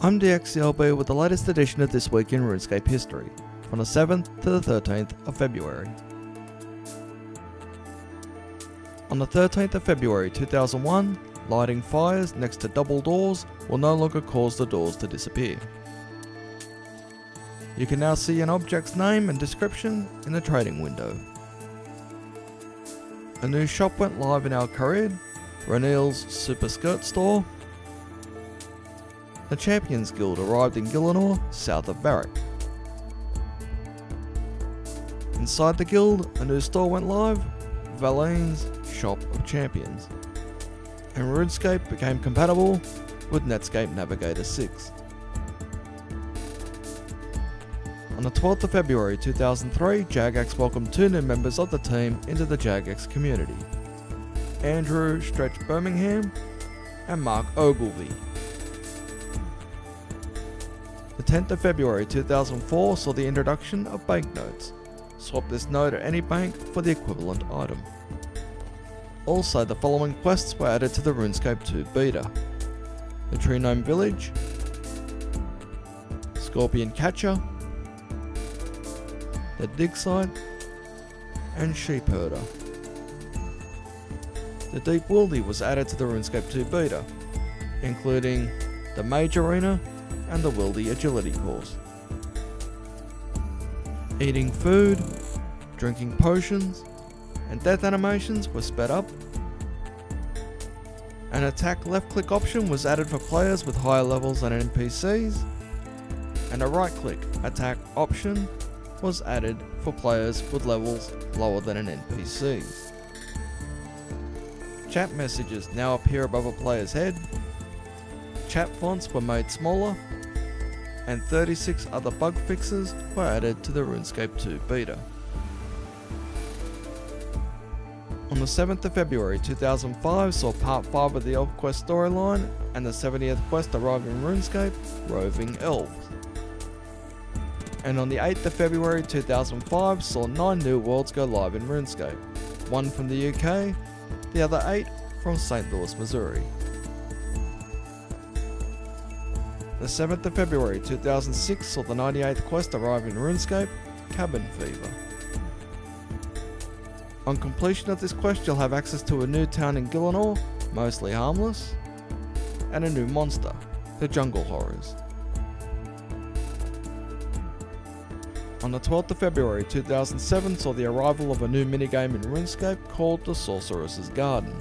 I'm dxthelb with the latest edition of This Week in RuneScape History, from the 7th to the 13th of February. On the 13th of February 2001, lighting fires next to double doors will no longer cause the doors to disappear. You can now see an object's name and description in the trading window. A new shop went live in Al Kharid, Ranil's Super Skirt store. The Champions Guild arrived in Gillinor, south of Barrack. Inside the guild, a new store went live, Valine's Shop of Champions. And RuneScape became compatible with Netscape Navigator 6. On the 12th of February 2003, Jagex welcomed two new members of the team into the Jagex community, Andrew Stretch Birmingham and Mark Ogilvie. The 10th of February 2004 saw the introduction of banknotes. Swap this note at any bank for the equivalent item. Also, the following quests were added to the RuneScape 2 beta: the Tree Gnome Village, Scorpion Catcher, the Dig Site, and Sheep Herder. The Deep Wildy was added to the RuneScape 2 beta, including the Mage Arena and the Wildy Agility course. Eating food, drinking potions, and death animations were sped up. An attack left click option was added for players with higher levels than NPCs, and a right click attack option was added for players with levels lower than an NPC's. Chat messages now appear above a player's head. Chat fonts were made smaller, and 36 other bug fixes were added to the RuneScape 2 beta. On the 7th of February 2005 saw part 5 of the Elf Quest storyline and the 70th quest arrive in RuneScape, Roving Elves. And on the 8th of February 2005 saw 9 new worlds go live in RuneScape, one from the UK, the other 8 from St. Louis, Missouri. The 7th of February 2006 saw the 98th quest arrive in RuneScape, Cabin Fever. On completion of this quest you'll have access to a new town in Gillinor, mostly harmless, and a new monster, the Jungle Horrors. On the 12th of February 2007 saw the arrival of a new minigame in RuneScape called the Sorceress's Garden.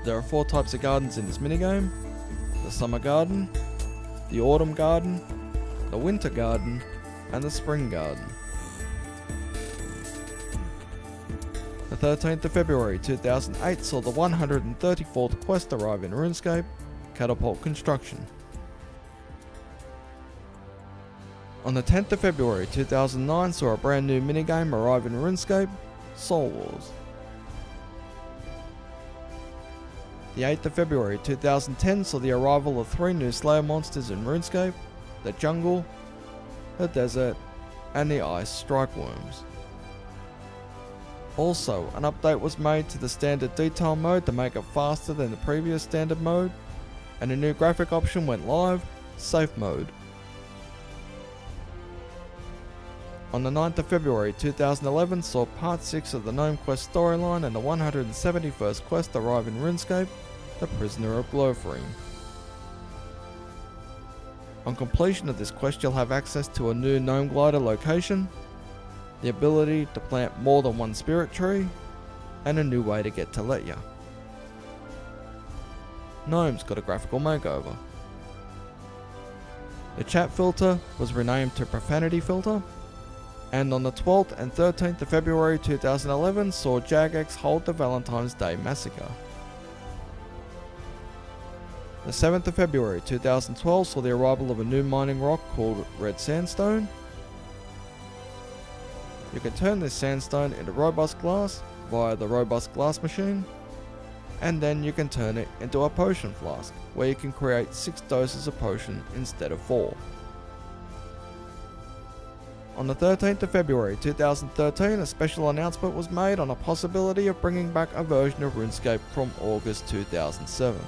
There are 4 types of gardens in this minigame: the Summer Garden, the Autumn Garden, the Winter Garden, and the Spring Garden. The 13th of February 2008 saw the 134th quest arrive in RuneScape, Catapult Construction. On the 10th of February 2009 saw a brand new minigame arrive in RuneScape, Soul Wars. The 8th of February 2010 saw the arrival of 3 new Slayer monsters in RuneScape, the Jungle, the Desert, and the Ice Strike Worms. Also, an update was made to the standard detail mode to make it faster than the previous standard mode, and a new graphic option went live, Safe Mode. On the 9th of February 2011 saw part 6 of the Gnome Quest storyline and the 171st quest arrive in RuneScape, the Prisoner of Glowframe. On completion of this quest you'll have access to a new Gnome Glider location, the ability to plant more than 1 spirit tree, and a new way to get to Letya. Gnomes got a graphical makeover. The chat filter was renamed to Profanity Filter, and on the 12th and 13th of February 2011 saw Jagex hold the Valentine's Day Massacre. The 7th of February 2012 saw the arrival of a new mining rock called Red Sandstone. You can turn this sandstone into robust glass via the robust glass machine, and then you can turn it into a potion flask where you can create 6 doses of potion instead of 4. On the 13th of February 2013, a special announcement was made on a possibility of bringing back a version of RuneScape from August 2007.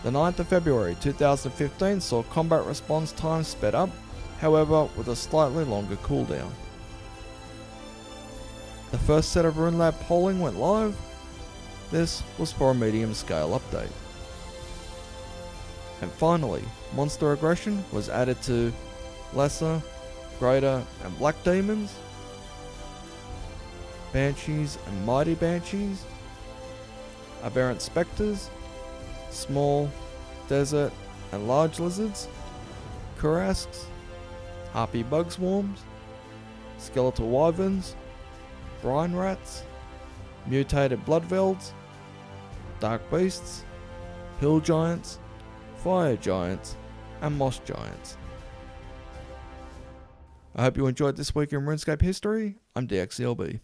The 9th of February 2015 saw combat response time sped up, however with a slightly longer cooldown. The first set of RuneLab polling went live. This was for a medium scale update. And finally, Monster Aggression was added to Lesser, Greater and Black Demons, Banshees and Mighty Banshees, Aberrant Spectres, Small, Desert and Large Lizards, Kurasks, Harpy Bug Swarms, Skeletal Wyverns, Brine Rats, Mutated Bloodvelds, Dark Beasts, Hill Giants, Fire Giants and Moss Giants. I hope you enjoyed this week in RuneScape History. I'm dxthelb.